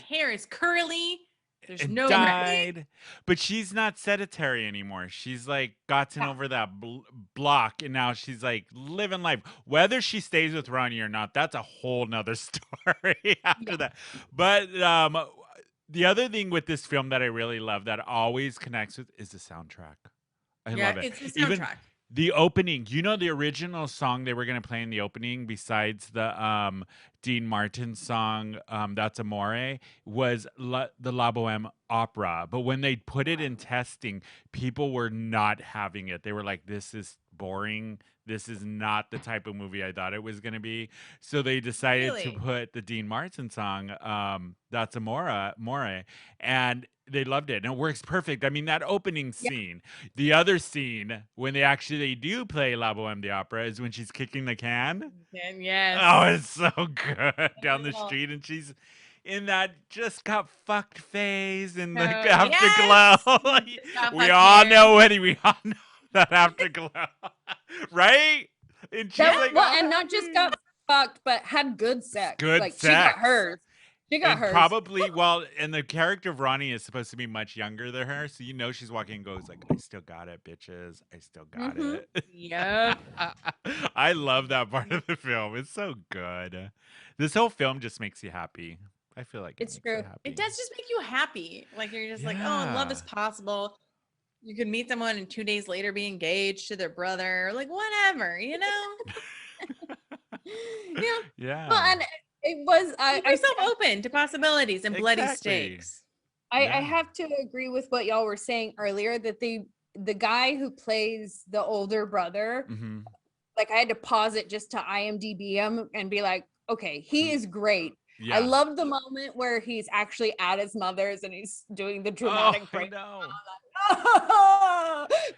hair is curly. There's no dyed, but she's not sedentary anymore. She's like gotten over that block, and now she's like living life. Whether she stays with Ronnie or not, that's a whole nother story after that. But the other thing with this film that I really love that always connects with is the soundtrack. I love it. It's the soundtrack. Even the opening, the original song they were going to play in the opening, besides the Dean Martin song, That's Amore, was the La Boheme opera. But when they put it in testing, people were not having it. They were like, this is boring. This is not the type of movie I thought it was going to be. So they decided to put the Dean Martin song, That's Amore, and they loved it. And it works perfect. I mean, that opening scene, the other scene when they do play La Boheme the opera is when she's kicking the can. And yes. Oh, it's so good down the street. And she's in that just got fucked phase and the afterglow. We all know that afterglow, right? And she's and not just got fucked, but had good sex. Good sex. She got hers. She got hers. Probably, and the character of Ronnie is supposed to be much younger than her, so she's walking and goes like, I still got it, bitches. I still got it. Yep. I love that part of the film. It's so good. This whole film just makes you happy. I feel like it's true. It does just make you happy. Like, you're just like, oh, love is possible. You could meet someone and 2 days later be engaged to their brother, like whatever, Yeah. Well, and it was keep yourself open to possibilities and bloody stakes. I have to agree with what y'all were saying earlier, that the guy who plays the older brother, like, I had to pause it just to IMDb him and be like, okay, he is great. I love the moment where he's actually at his mother's and he's doing the dramatic break.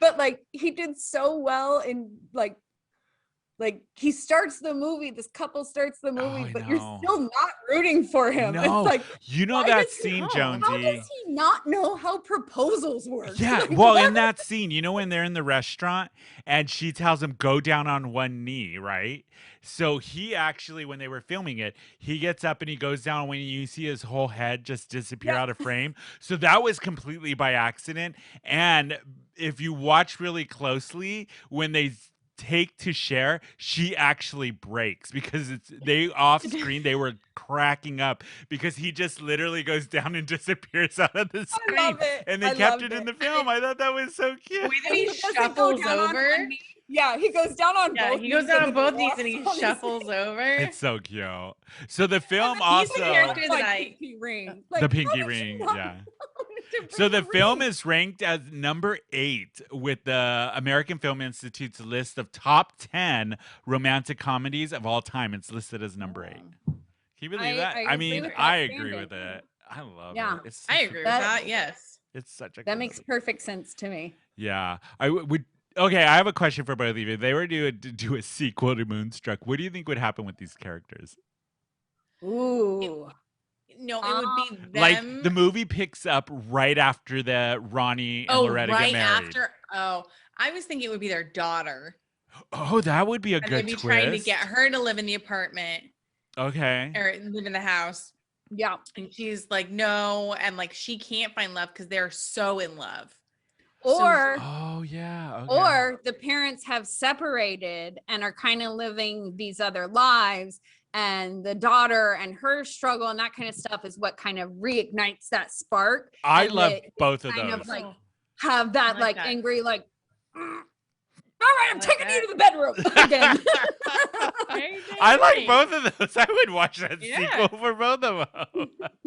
But like, he did so well in like he starts the movie, this couple starts the movie, but you're still not rooting for him. No. It's like, that scene, Jonesy. How does he not know how proposals work? Yeah, Like, well, what? in that scene, when they're in the restaurant and she tells him go down on one knee, right? So he actually, when they were filming it, he gets up and he goes down, when you see his whole head just disappear out of frame. So that was completely by accident. And if you watch really closely, when they take to Cher, she actually breaks because they off screen they were cracking up because he just literally goes down and disappears out of the screen. I love it. And they kept it in the film. I thought that was so cute. The way that he doesn't go shuffles down on over. one knee. Yeah, he goes down on both. He goes knees down and on both then knees and he walks on his shuffles knee. over. It's so cute. So the film He's also the character that Like I pinky ring. the Like, pinky how did she ring, not yeah. know to So bring the a film ring? is ranked as number 8 with the American Film Institute's list of top 10 romantic comedies of all time. It's listed as number 8. Can you believe that? I I agree mean, with that I agree standing. with it. I love Yeah. it. It's I such a agree with good- that. Yes. It's such a That good makes movie. perfect sense to me. Yeah. I would. Okay, I have a question for both of you. If they were to do a sequel to Moonstruck, what do you think would happen with these characters? Ooh. No, it would be them. Like the movie picks up right after the Ronnie and Loretta right get married. after. Oh, I was thinking it would be their daughter. Oh, that would be a And good they'd be twist. trying to get her to live in the apartment Okay. or live in the house. Yeah. And she's like, no. And like, she can't find love because they're so in love. Or Oh yeah. Okay. or the parents have separated and are kind of living these other lives, and the daughter and her struggle and that kind of stuff is what kind of reignites that spark. I and love they both of kind those. of like have that I like like that. angry like all right, I'm like taking that. you to the bedroom again. I like both of those. I would watch that Yeah. sequel for both of them.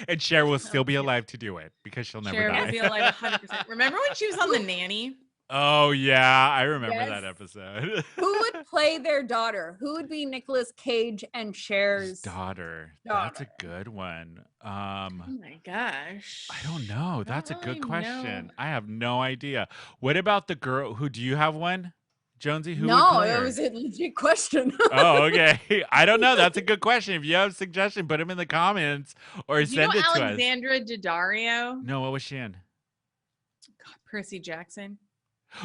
And Cher will still be alive to do it because she'll never Cher die. will be alive 100%. Remember when she was on The Nanny? Oh yeah, I remember Yes. that episode. Who would play their daughter? Who would be Nicolas Cage and Cher's Daughter. That's a good one. Oh my gosh. I don't know. That's a really good question. know. I have no idea. What about the girl who do you have one? Jonesy, who would No, play it her? was a legit question. Oh, okay. I don't know. That's a good question. If you have a suggestion, put them in the comments or You know send it to us. Alexandra Daddario? No, what was she in? God, Percy Jackson.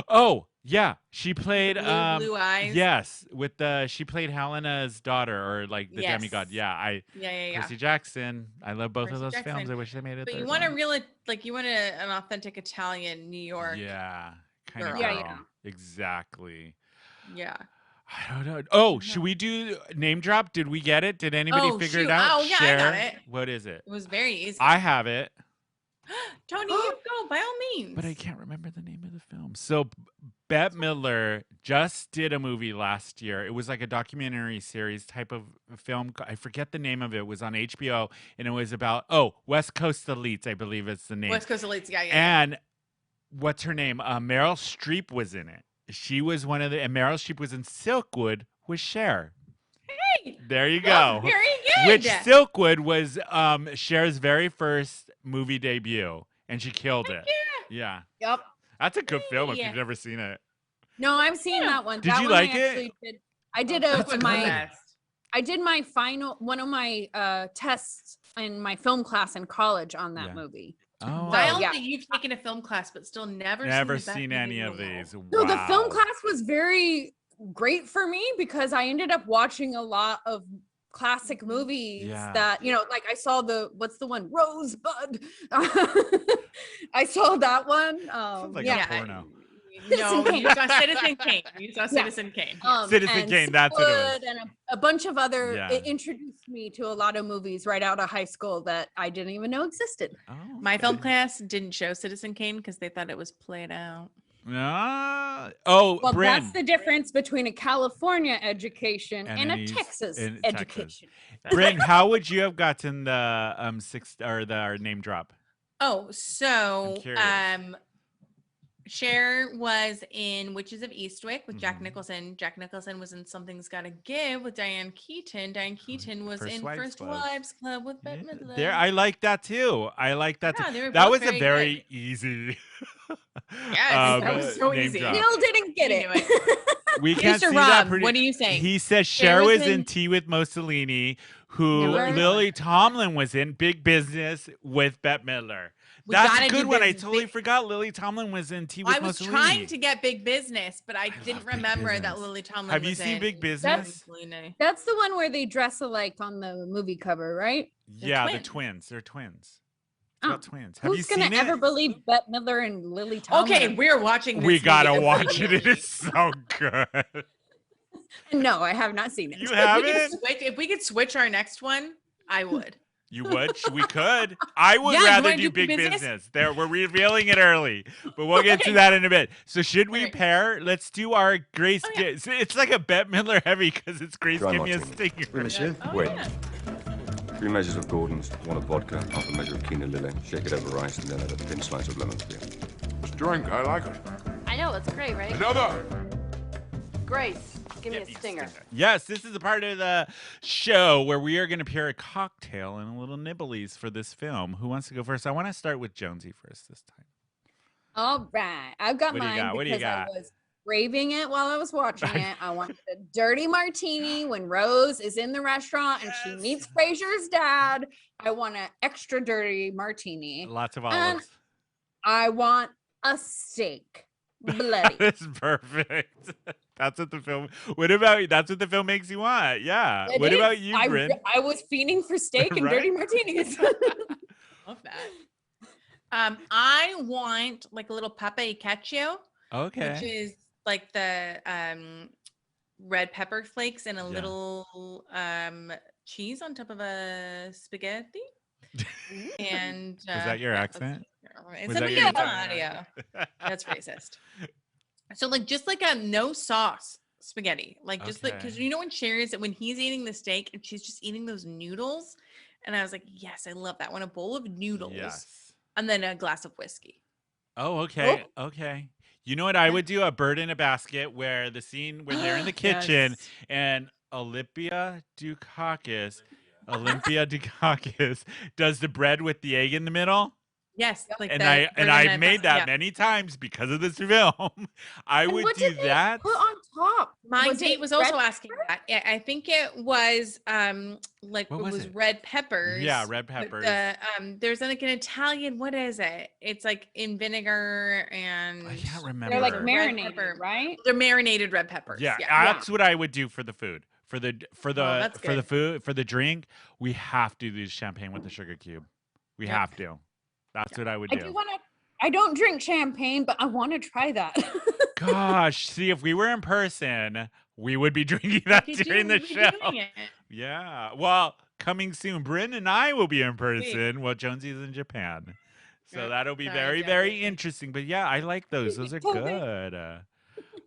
Oh, yeah. She played Blue eyes. Yes, with the she played Helena's daughter or like the Yes. demigod. Yeah, Yeah. Percy Jackson. I love both of Percy those Jackson. films. I wish they made it. But you want an authentic Italian New York. Yeah, kind of girl. Yeah, girl. yeah. Exactly. Yeah. I don't know. Oh, should we do name drop? Did we get it? Did anybody Oh, figure it shoot. out? Oh, yeah, I got Cher? it. What is it? It was very easy. I have it, Tony, you go by all means. but I can't remember the name of the film. So Bette Midler just did a movie last year. It was like a documentary series type of film. I forget the name of it. It was on HBO, and it was about West Coast Elites, I believe it's the name. West Coast Elites. Yeah. And what's her name? Meryl Streep was in it. She was one of and Meryl Streep was in Silkwood with Cher. Hey. There you go. Very good. Which Silkwood was Cher's very first movie debut, and she killed it. Yeah. Yep. That's a good film if Yeah. you've never seen it. No, I've seen that one. Did That you one like I it? actually did. I did That was my the best. I did my one of my tests in my film class in college on that Yeah. movie. Oh, I So, don't yeah. think you've taken a film class, but still never seen any of these. So the film Wow. class was very great for me because I ended up watching a lot of classic movies Yeah. that, like I saw what's the one? Rosebud. I saw that one. Sounds like yeah. a porno. No, Citizen you saw Citizen Kane. You saw Citizen Kane. Citizen and Kane, that's what it was. Silkwood and a bunch of other. Yeah. It introduced me to a lot of movies right out of high school that I didn't even know existed. Oh, My film class didn't show Citizen Kane because they thought it was played out. Oh, Well, Bryn. that's the difference between a California education and a in Texas Texas. education. Bryn, how would you have gotten the sixth or the name drop? Oh, so I'm curious. Cher was in Witches of Eastwick with Jack Mhm. Nicholson. Jack Nicholson was in Something's Gotta Give with Diane Keaton. Diane Keaton was First in Wives First Club. Wives Club with Bette Midler. There, I like that too. I like that Yeah, too. they were That both was a very very easy. Yes, that was so name easy. drop. Still didn't get You it. knew it. We can't Mr. see Rob, that. Pretty, what are you saying? He says Cher Cher was was in in- Tea with Mussolini, who Never. Lily Tomlin was in Big Business with Bette Midler. We That's gotta a do good one. I Business. totally forgot Lily Tomlin was in Tea with I was Mussolini. trying to get Big Business, but I didn't love Big remember that Business. Lily Tomlin Have you was seen in Big Business? Mussolini. That's the one where they dress alike on the movie cover, right? Yeah, the twins. twins. They're twins. about twins. Have you Who's seen gonna it? ever believe Bette Midler and Lily Tomlin? Okay, we're watching this. We gotta movie watch it. It immediately. is so good. No, I have not seen it. You haven't? If we could switch our next one, I would. You would? We could. I would Yeah, you rather wanna do do big business? business. There, we're revealing it early, but we'll get to that in a bit. So should we pair? Let's do our Grace. It's like a Bette Midler heavy because it's Grace. Dry Give me a martini. stinger. Oui, monsieur. Wait. 3 measures of Gordon's, 1 of vodka, half a measure of quina lily. Shake it over ice and then add a thin slice of lemon peel. It's a drink. I like it. I know, it's great, right? Another. Grace, give me a stinger. Yes, this is a part of the show where we are going to pair a cocktail and a little nibblies for this film. Who wants to go first? I want to start with Jonesy first this time. All right, I've got What do you mine got? What do you because I got? was craving it while I was watching it. I wanted a dirty martini when Rose is in the restaurant and she meets Frasier's dad. I want an extra dirty martini. Lots of And olives. I want a steak. Bloody. That's perfect. That's what the film. What about? That's what the film makes you want. Yeah. It What is. about you, Bryn? I was fiending for steak and Right? dirty martinis. Love that. I want like a little pape cacio, Okay. which is like the red pepper flakes and a little cheese on top of a spaghetti. And Was that your accent? It's Was a that your audio. That's racist. So like just like a no sauce spaghetti, like just like because Okay. you know when Cher is when he's eating the steak and she's just eating those noodles, and I was like, yes, I love that. I want a bowl of noodles Yes. and then a glass of whiskey. Oh, okay. Okay. You know what I would do? A bird in a basket where the scene where they're in the kitchen Yes. and Olympia Dukakis does the bread with the egg in the middle. Yes, like And the I bird in I've the made that yeah. many times because of this film. I And would what do did they that. put on top? My Was date it was also red asking that. Yeah, I think it was like What it was was it? red peppers. Yeah, red with peppers. The, there's like an Italian. What is it? It's like in vinegar and I can't remember. They're like red marinated, pepper. right? They're marinated red peppers. Yeah, Yeah. that's what I would do for the food. For the that's for the good. food for the drink, we have to do champagne with the sugar cube. We Yep. have to. That's what I would I do. do want to. I don't drink champagne, but I want to try that. Gosh, see if we were in person, we would be drinking that We could during do- the we'd be show. doing it. Yeah. Well, coming soon, Bryn and I will be in person while Jonesy's in Japan. So Yep. that'll be Sorry, very, Jesse. very interesting. But yeah, I like those. Those are Totally. good.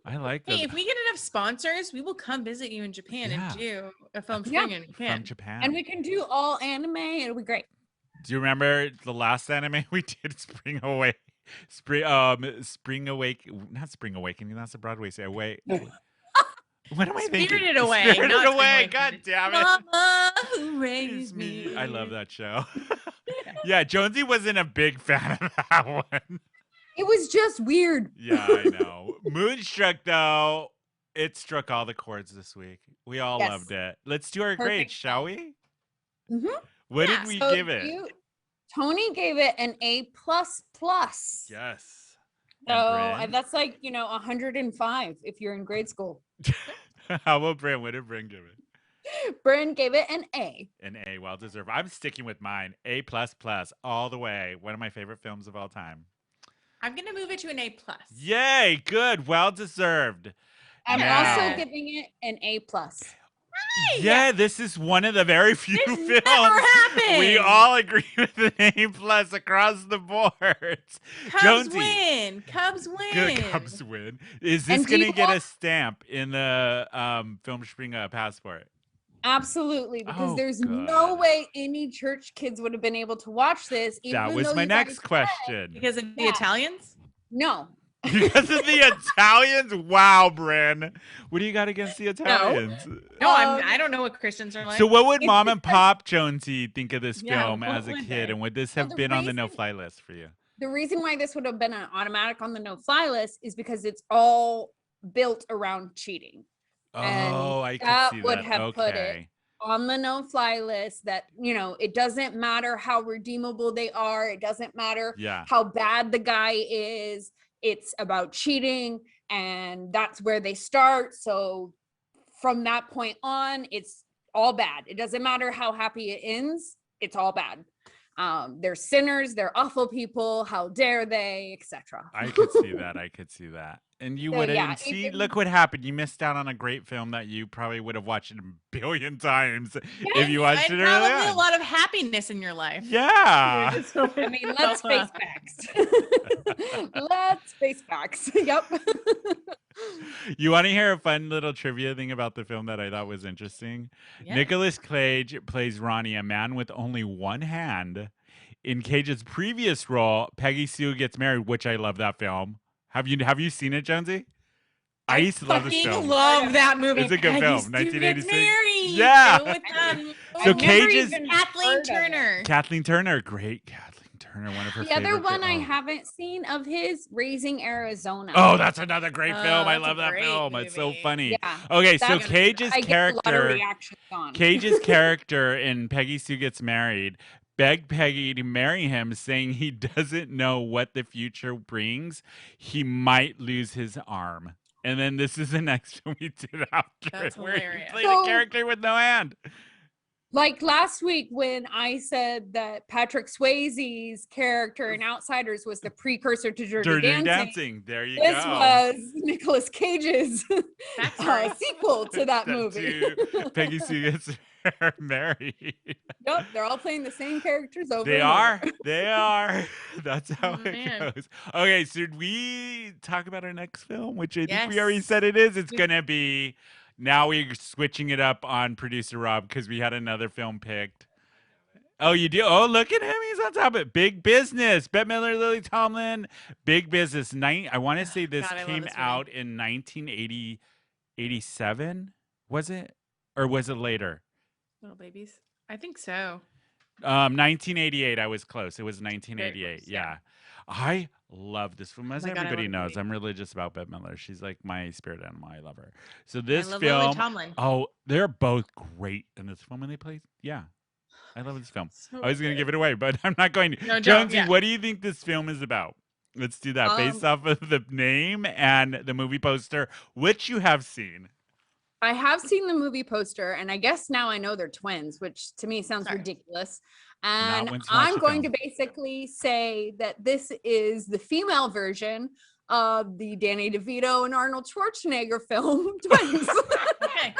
I like those. Hey, if we get enough sponsors, we will come visit you in Japan Yeah. and do a film Yeah. screening in Japan. From Japan. And we can do all anime. It'll be great. Do you remember the last anime we did? Spring Awake. Spring Awake. Not Spring Awakening. That's a Broadway say. Wait. What am I thinking? Spirited Away, Spirited not Spring Away. Awakening. God damn it. Mama who raised It's me. me. I love that show. Yeah, Jonesy wasn't a big fan of that one. It was just weird. Yeah, I know. Moonstruck, though, it struck all the chords this week. We all Yes. loved it. Let's do our Perfect grades, shall we? Mhm. What Yeah, did we So give it? Tony gave it an A++. Yes. So And Bryn? that's like 105 if you're in grade school. How about Bryn? What did Bryn give it? Bryn gave it an A. An A, well deserved. I'm sticking with mine. A++ all the way. One of my favorite films of all time. I'm gonna move it to an A+. Yay, good, well deserved. I'm Now- also giving it an A+. Yeah, this is one of the very few This films never happened. we all agree with an A+ across the board. Cubs Jonesy. win. Cubs win. Good Cubs win. Is this And do going to you get a want- stamp in the Film Spring passport? Absolutely, because Oh, there's no good. way any church kids would have been able to watch this. That even was though my you next guys question. Because of the Yeah. Italians? No. Because of the Italians? Wow, Bryn. What do you got against the Italians? No, I don't know what Christians are like. So what would It's Mom the and Pop Jonesy think of this Yeah, film what as a would kid? they? And would this Well, have the been on the reason- no-fly list for you? The reason why this would have been an automatic on the no-fly list is because it's all built around cheating. And Oh, I could that see would that. have put it Okay. on the no-fly list that, it doesn't matter how redeemable they are. It doesn't matter Yeah. how bad the guy is. It's about cheating, and that's where they start. So from that point on, it's all bad. It doesn't matter how happy it ends. It's all bad. They're sinners, they're awful people, how dare they, etc. I could see that. I could see that. And you So, would have yeah, see. even- Look what happened. You missed out on a great film that you probably would have watched it a billion times if you watched it And early probably a on. lot of happiness in your life. Yeah. I mean, let's face facts. Let's face facts. Yep. You want to hear a fun little trivia thing about the film that I thought was interesting? Yeah. Nicolas Cage plays Ronnie, a man with only one hand. In Cage's previous role, Peggy Sue Gets Married, which I love that film. Have you seen it, Jonesy? I used to love this fucking film. love that movie. It's a good Peggy film. Sue 1986. Gets Married. Yeah. With, So I've never Cage's even Kathleen heard of it. Turner. Kathleen Turner, great Kathleen Turner, one of her The favorite. other one I oh. haven't seen of his, Raising Arizona. Oh, that's another great Oh, film. I that's a love that great film. It's so movie. funny. Yeah, Okay, so that's- Cage's I get a lot of character, reactions on. Cage's character in Peggy Sue Gets Married, begged Peggy to marry him, saying he doesn't know what the future brings. He might lose his arm. And then this is the next film we did after That's it, where he hilarious. played a character with no hand. Like last week when I said that Patrick Swayze's character in Outsiders was the precursor to Dirty, Dancing. There you This go. was Nicolas Cage's Backstory. sequel to that movie. To Peggy Sue Gets Married. Yep, they're all playing the same characters over. They and are. over. They are. That's how Oh, it man. goes. Okay, so should we talk about our next film, which I think we already Yes. said it is? It's going to be, now we're switching it up on producer Rob because we had another film picked. Oh, you do? Oh, look at him. He's on top of it. Big Business. Bette Midler, Lily Tomlin. Big Business. I want to say this God, I love came this movie. out in 1987. Was it? Or was it later? Little babies. I think so. 1988. I was close. It was Very 1988. close, yeah. Yeah. I love this film. As my God, I everybody love the knows, movie. I'm religious about Bette Midler. She's like my spirit animal. I love her. So this love Lily film. Tomlin. Oh, they're both great in this film when they play. Yeah. I love this film. So I was going to good. give it away, but I'm not going to. No, don't, Jonesy, yeah. what do you think this film is about? Let's do that based off of the name and the movie poster, which you have seen. I have seen the movie poster, and I guess now I know they're twins, which to me sounds Sorry. ridiculous. And when to watch I'm the going film. to basically say that this is the female version of the Danny DeVito and Arnold Schwarzenegger film Twins. Okay.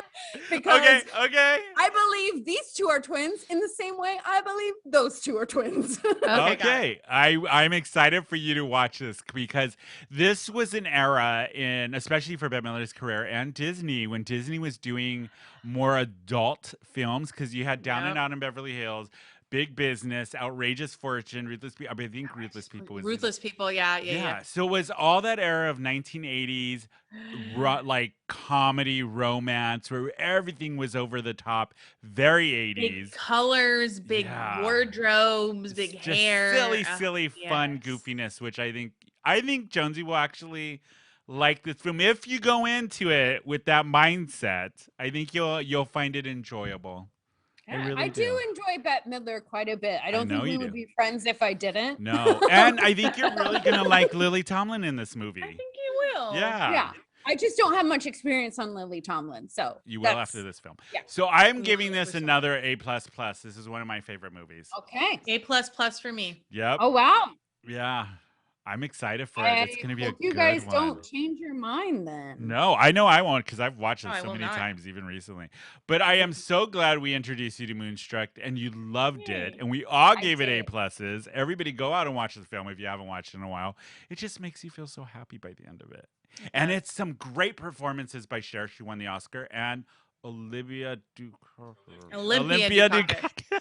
Because Okay. I believe these two are twins in the same way I believe those two are twins. Okay, I'm excited for you to watch this because this was an era in, especially for Bette Midler's career and Disney, when Disney was doing more adult films because you had Down and Yep. Out in Beverly Hills, Big Business, Outrageous Fortune, Ruthless People. I think Ruthless People was Ruthless People. Yeah. So it was all that era of 1980s, like comedy, romance, where everything was over the top, very 80s. Big colors, big Yeah. wardrobes, big Just hair. silly, fun yes. goofiness, which I think Jonesy will actually like this film if you go into it with that mindset. I think you'll find it enjoyable. I really I do enjoy Bette Midler quite a bit. I don't know think we you would do. be friends if I didn't. No, and I think you're really gonna like Lily Tomlin in this movie. I think you will. Yeah. I just don't have much experience on Lily Tomlin, so You will that's- after this film. yeah. So I'm giving this 100%. another A++. This is one of my favorite movies. Okay. A++ for me. Yep. Oh wow. Yeah. I'm excited for it. It's gonna be a hope you good guys one. don't change your mind then. No, I know I won't because I've watched it No, I so will many not. times, even recently. But I am so glad we introduced you to Moonstruck and you loved it. Yay. And we all I gave it did. A+. Everybody go out and watch the film if you haven't watched it in a while. It just makes you feel so happy by the end of it. And it's some great performances by Cher. She won the Oscar. And Olympia Dukakis. Olympia Dukakis.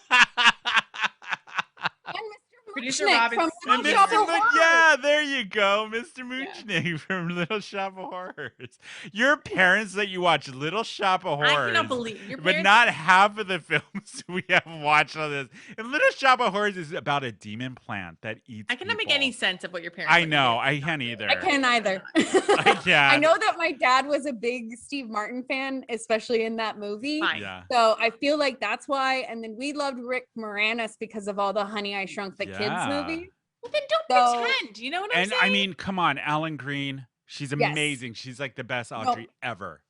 And Mr. Producer Muchnick Rob is from so And Little good. Shop Mr. of Horrors. Yeah, there you go, Mr. Muchnick from Little Shop of Horrors. Your parents that you watch Little Shop of I Horrors, cannot believe your but parents. not half of the films we have watched on this. And Little Shop of Horrors is about a demon plant that eats. I cannot make people. any sense of what your parents. I let you know, do. I can't either. I can't either. I can't. I know that my dad was a big Steve Martin fan, especially in that movie. Fine. Yeah. So I feel like that's why. And then we loved Rick Moranis because of all the Honey I Shrunk the Kids Yeah. movie. Well, then don't So- pretend. You know what I'm And saying? I mean, come on, Alan Green. She's Yes. amazing. She's like the best Audrey ever.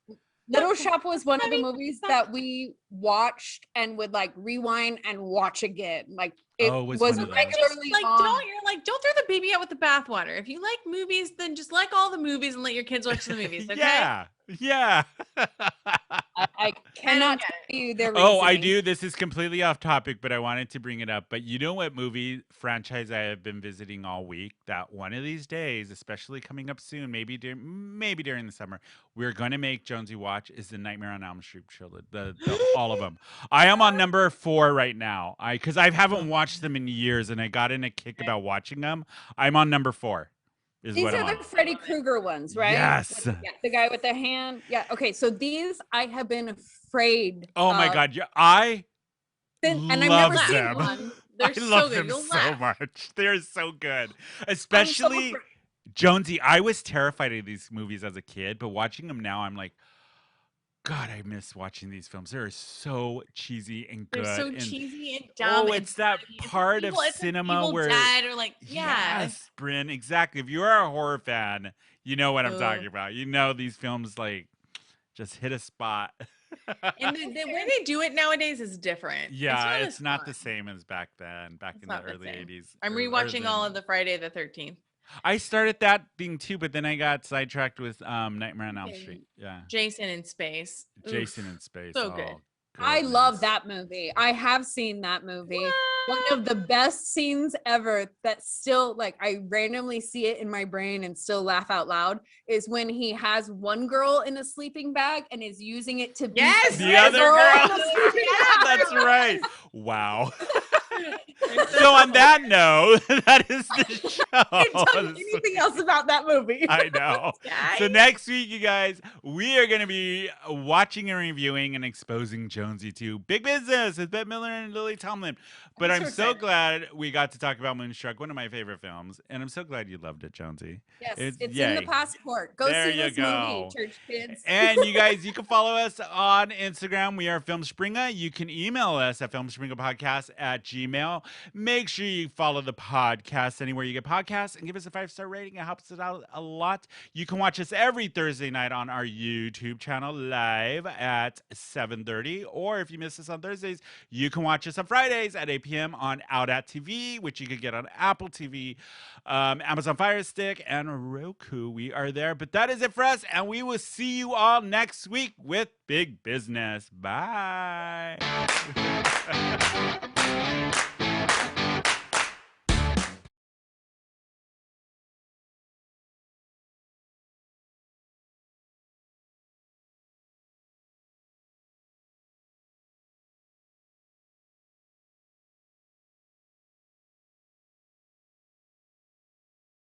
Little Shop was one of the movies that we watched and would like rewind and watch again. Like it was regularly on. Don't throw the baby out with the bathwater. If you like movies, then just like all the movies and let your kids watch the movies. Okay? Yeah. I cannot tell you their Oh, I reasoning. do. This is completely off topic, but I wanted to bring it up. But you know what movie franchise I have been visiting all week? That one of these days, especially coming up soon, maybe during the summer, we're going to make Jonesy watch is the Nightmare on Elm Street trilogy. All of them. I am on number 4 right now. Because I haven't watched them in years, and I got in a kick about watching them. I'm on number 4. These are the Freddy Krueger ones, right? Yes. The guy with the hand. Yeah. Okay. So these I have been afraid. Oh my God. Yeah, I and I've love never them. seen one. They're I love them You'll so laugh. much. They're so good. Especially Jonesy. I was terrified of these movies as a kid, but watching them now, I'm like, God, I miss watching these films. They're so cheesy and good. They're so and, cheesy and dumb. Oh, it's that part of cinema where Dad or like, yes, Bryn, exactly. If you are a horror fan, you know what I'm talking about. You know these films like just hit a spot. And the way they do it nowadays is different. Yeah, it's not the same as back then, in the early 80s. I'm rewatching all of the Friday the 13th. I started that thing too, but then I got sidetracked with Nightmare on Elm Street. Yeah. Jason in Space. Jason in Space. So good. I love that movie. I have seen that movie. One of the best scenes ever that still, like, I randomly see it in my brain and still laugh out loud is when he has one girl in a sleeping bag and is using it to beat the other girl. That's right. Wow. So on that note, that is the show. I can't tell you anything else about that movie. I know. So next week, you guys, we are going to be watching and reviewing and exposing Jonesy to Big Business with Bette Miller and Lily Tomlin. But I'm so glad we got to talk about Moonstruck, one of my favorite films, and I'm so glad you loved it, Jonesy. Yes, it's in the passport. Go see this movie, church kids. And you guys, you can follow us on Instagram. We are Filmspringa. You can email us at filmspringapodcast@gmail.com. Make sure you follow the podcast anywhere you get podcasts and give us a 5-star rating. It helps us out a lot. You can watch us every Thursday night on our YouTube channel live at 7:30. Or if you miss us on Thursdays, you can watch us on Fridays at 8 p.m. on Out at TV, which you can get on Apple TV, Amazon Fire Stick, and Roku. We are there. But that is it for us, and we will see you all next week with Big Business. Bye.